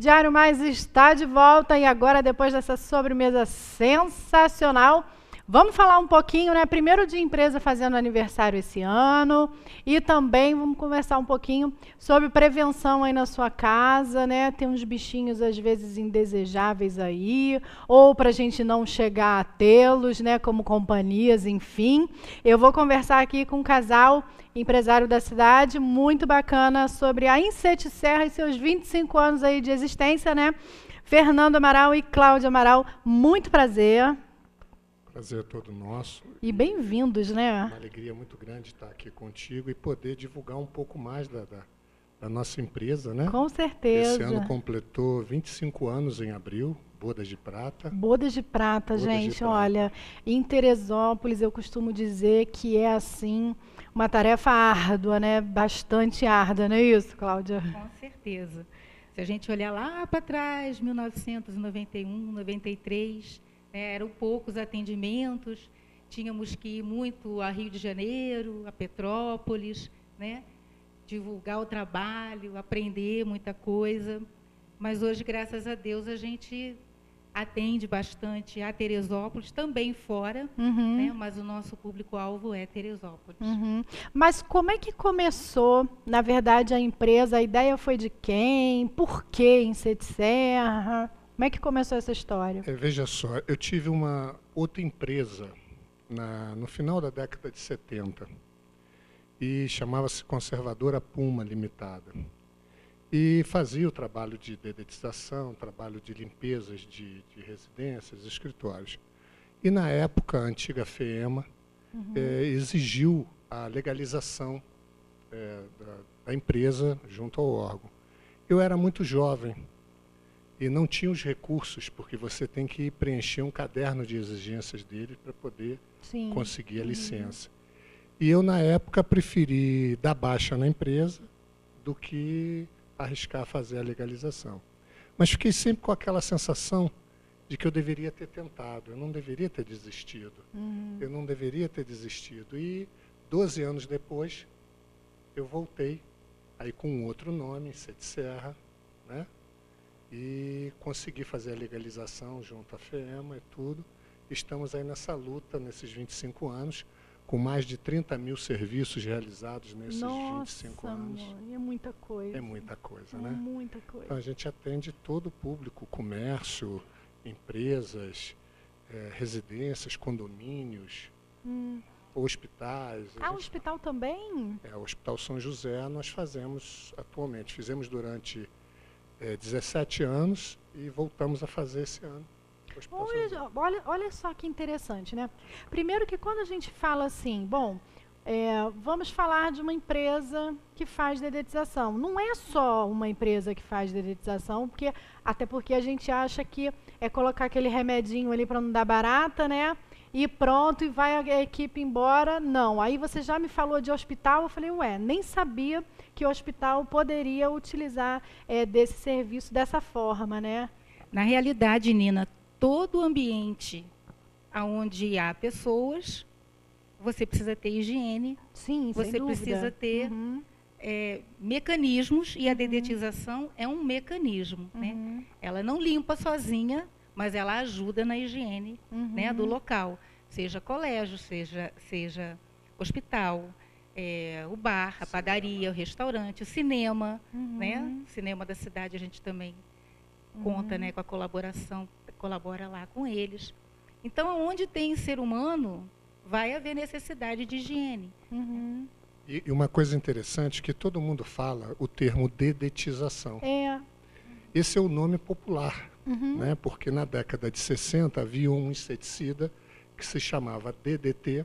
Diário Mais está de volta e agora, depois dessa sobremesa sensacional, vamos falar um pouquinho, né? Primeiro de empresa fazendo aniversário esse ano e também vamos conversar um pouquinho sobre prevenção aí na sua casa, né? Tem uns bichinhos às vezes indesejáveis aí, ou para a gente não chegar a tê-los, né? Como companhias, enfim. Eu vou conversar aqui com um casal empresário da cidade, muito bacana, sobre a Insetserra e seus 25 anos aí de existência, né? Fernando Amaral e Cláudia Amaral, muito prazer. Prazer todo nosso. E bem-vindos, né? Uma alegria muito grande estar aqui contigo e poder divulgar um pouco mais da nossa empresa, né? Com certeza. Esse ano completou 25 anos em abril, Bodas de Prata. Bodas de Prata, Bodas gente, de Prata. Olha, em Teresópolis eu costumo dizer que é, assim, uma tarefa árdua, né? Bastante árdua, não é isso, Cláudia? Com certeza. Se a gente olhar lá para trás, 1991, 93, eram poucos atendimentos, tínhamos que ir muito a Rio de Janeiro, a Petrópolis, né? Divulgar o trabalho, aprender muita coisa. Mas hoje, graças a Deus, a gente atende bastante a Teresópolis, também fora, né? Mas o nosso público-alvo é Teresópolis. Mas como é que começou, na verdade, a empresa? A ideia foi de quem? Por que Insetserra? Como é que começou essa história? Veja só, eu tive uma outra empresa no final da década de 70 e chamava-se Conservadora Puma Limitada. E fazia o trabalho de dedetização, trabalho de limpezas de residências, escritórios. E na época, a antiga FEEMA exigiu a legalização da empresa junto ao órgão. Eu era muito jovem e não tinha os recursos, porque você tem que preencher um caderno de exigências dele para poder conseguir a licença. E eu, na época, preferi dar baixa na empresa do que arriscar fazer a legalização. Mas fiquei sempre com aquela sensação de que eu deveria ter tentado, eu não deveria ter desistido. Eu não deveria ter desistido. E 12 anos depois, eu voltei, aí com um outro nome, Insetserra, né? E consegui fazer a legalização junto à FEEMA e tudo. Estamos aí nessa luta, nesses 25 anos, com mais de 30 mil serviços realizados nesses 25 anos. Nossa, amor, é muita coisa. É muita coisa, né? É muita coisa. Então, a gente atende todo o público, comércio, empresas, residências, condomínios, hospitais. O hospital também? O Hospital São José nós fazemos atualmente. Fizemos durante 17 anos e voltamos a fazer esse ano. Olha só que interessante, né? Primeiro que quando a gente fala assim, bom, vamos falar de uma empresa que faz dedetização. Não é só uma empresa que faz dedetização, até porque a gente acha que é colocar aquele remedinho ali para não dar barata, né? E pronto, e vai a equipe embora. Não, aí você já me falou de hospital, eu falei, nem sabia que o hospital poderia utilizar desse serviço dessa forma, né? Na realidade, Nina, todo ambiente onde há pessoas, você precisa ter higiene, sim, você precisa ter mecanismos, e a dedetização é um mecanismo. Né? Ela não limpa sozinha, mas ela ajuda na higiene né, do local, seja colégio, seja hospital, o bar, a padaria, o restaurante, o cinema. Né? O cinema da cidade a gente também conta né, com a colaboração, colabora lá com eles. Então, onde tem ser humano, vai haver necessidade de higiene. E uma coisa interessante, que todo mundo fala o termo dedetização. Esse é o nome popular, né? Porque na década de 60 havia um inseticida que se chamava DDT.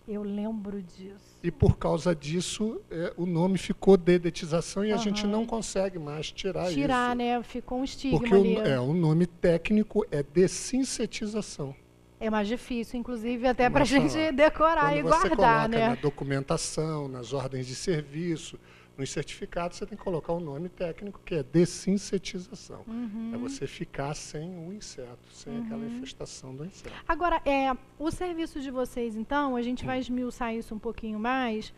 Eu lembro disso. E por causa disso, o nome ficou dedetização e a gente não consegue mais tirar isso. Né? Ficou um estigma porque ali. O nome técnico é desinsetização. É mais difícil, inclusive, até para a gente decorar e guardar, né? Quando você coloca na documentação, nas ordens de serviço, nos certificados, você tem que colocar o nome técnico, que é desinsetização. É você ficar sem o inseto, sem aquela infestação do inseto. Agora, o serviço de vocês, então, a gente vai esmiuçar isso um pouquinho mais,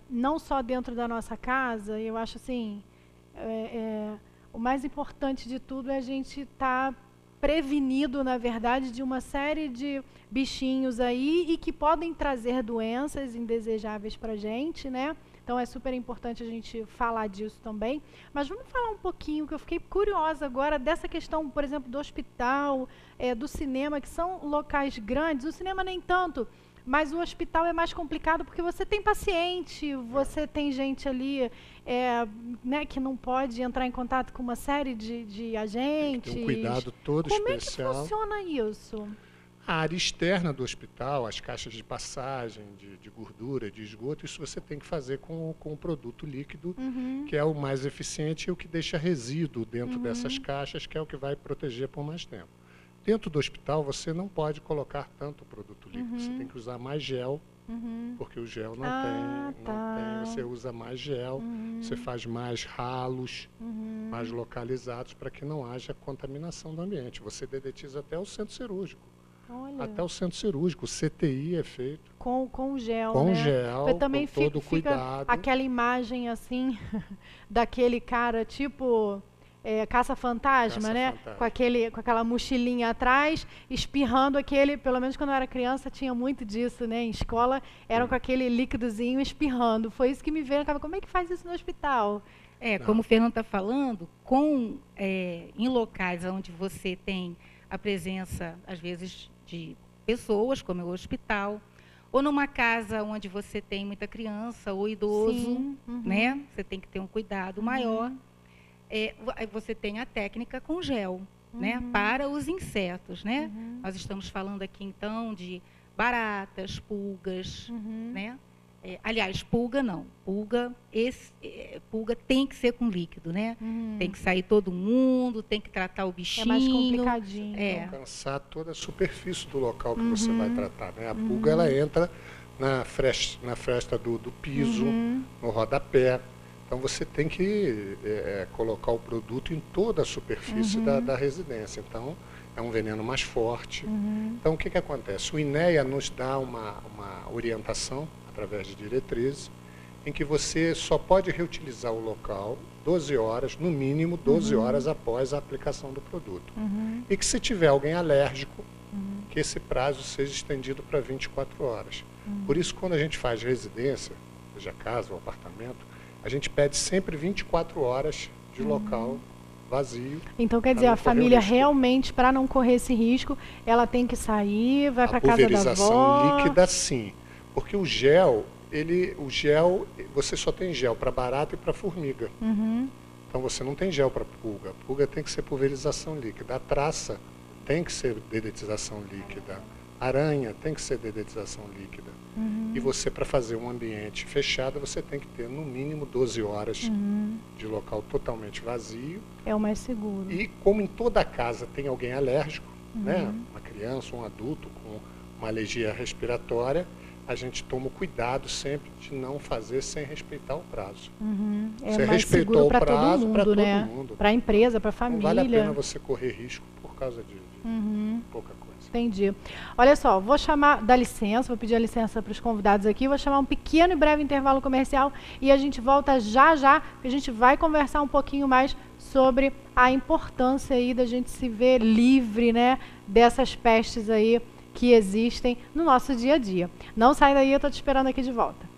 não só dentro da nossa casa, eu acho assim, o mais importante de tudo é a gente estar prevenido, na verdade, de uma série de bichinhos aí e que podem trazer doenças indesejáveis para a gente, né? Então é super importante a gente falar disso também. Mas vamos falar um pouquinho, que eu fiquei curiosa agora, dessa questão, por exemplo, do hospital, do cinema, que são locais grandes. O cinema nem tanto, mas o hospital é mais complicado porque você tem paciente, você tem gente ali né, que não pode entrar em contato com uma série de agentes. Tem um cuidado todo especial. Como é que funciona isso? A área externa do hospital, as caixas de passagem, de gordura, de esgoto, isso você tem que fazer com o produto líquido, que é o mais eficiente e o que deixa resíduo dentro dessas caixas, que é o que vai proteger por mais tempo. Dentro do hospital, você não pode colocar tanto produto líquido, você tem que usar mais gel, porque o gel não tem, você usa mais gel, você faz mais ralos, mais localizados, para que não haja contaminação do ambiente. Você dedetiza até o centro cirúrgico. Olha. Até o centro cirúrgico, o CTI é feito com gel, com né? gel, Eu também com todo cuidado. Aquela imagem assim daquele cara tipo caça-fantasma, né? Com aquela mochilinha atrás, espirrando aquele, pelo menos quando eu era criança tinha muito disso, né? Em escola eram com aquele líquidozinho espirrando. Foi isso que me veio na cabeça. Como é que faz isso no hospital? Como o Fernando está falando, em locais onde você tem a presença, às vezes, de pessoas, como é o hospital, ou numa casa onde você tem muita criança ou idoso, né? Você tem que ter um cuidado maior. Você tem a técnica com gel, né? Para os insetos, né? Nós estamos falando aqui, então, de baratas, pulgas, né? Aliás, pulga não. Pulga tem que ser com líquido, né? Tem que sair todo mundo, tem que tratar o bichinho. É mais complicadinho. Alcançar toda a superfície do local que você vai tratar, né? A pulga, ela entra na fresta do piso, no rodapé. Então, você tem que colocar o produto em toda a superfície da residência. Então, é um veneno mais forte. Então, o que acontece? O INEA nos dá uma orientação, através de diretrizes, em que você só pode reutilizar o local 12 horas, no mínimo 12 horas após a aplicação do produto. E que se tiver alguém alérgico, que esse prazo seja estendido para 24 horas. Por isso, quando a gente faz residência, seja casa ou apartamento, a gente pede sempre 24 horas de local vazio. Então, quer dizer, a família realmente, para não correr esse risco, ela tem que sair, vai para casa da avó. A pulverização líquida, sim. Porque o gel, você só tem gel para barata e para formiga. Então, você não tem gel para pulga. A pulga tem que ser pulverização líquida. A traça tem que ser dedetização líquida. A aranha tem que ser dedetização líquida. E você, para fazer um ambiente fechado, você tem que ter no mínimo 12 horas de local totalmente vazio. É o mais seguro. E como em toda casa tem alguém alérgico, né? Uma criança, um adulto com uma alergia respiratória, a gente toma o cuidado sempre de não fazer sem respeitar o prazo. Você respeitou o prazo para todo mundo, para a empresa, para a família. Não vale a pena você correr risco por causa de pouca coisa. Entendi. Olha só, vou vou pedir a licença para os convidados aqui, vou chamar um pequeno e breve intervalo comercial e a gente volta já, porque a gente vai conversar um pouquinho mais sobre a importância aí da gente se ver livre, né, dessas pestes aí que existem no nosso dia a dia. Não sai daí, eu estou te esperando aqui de volta.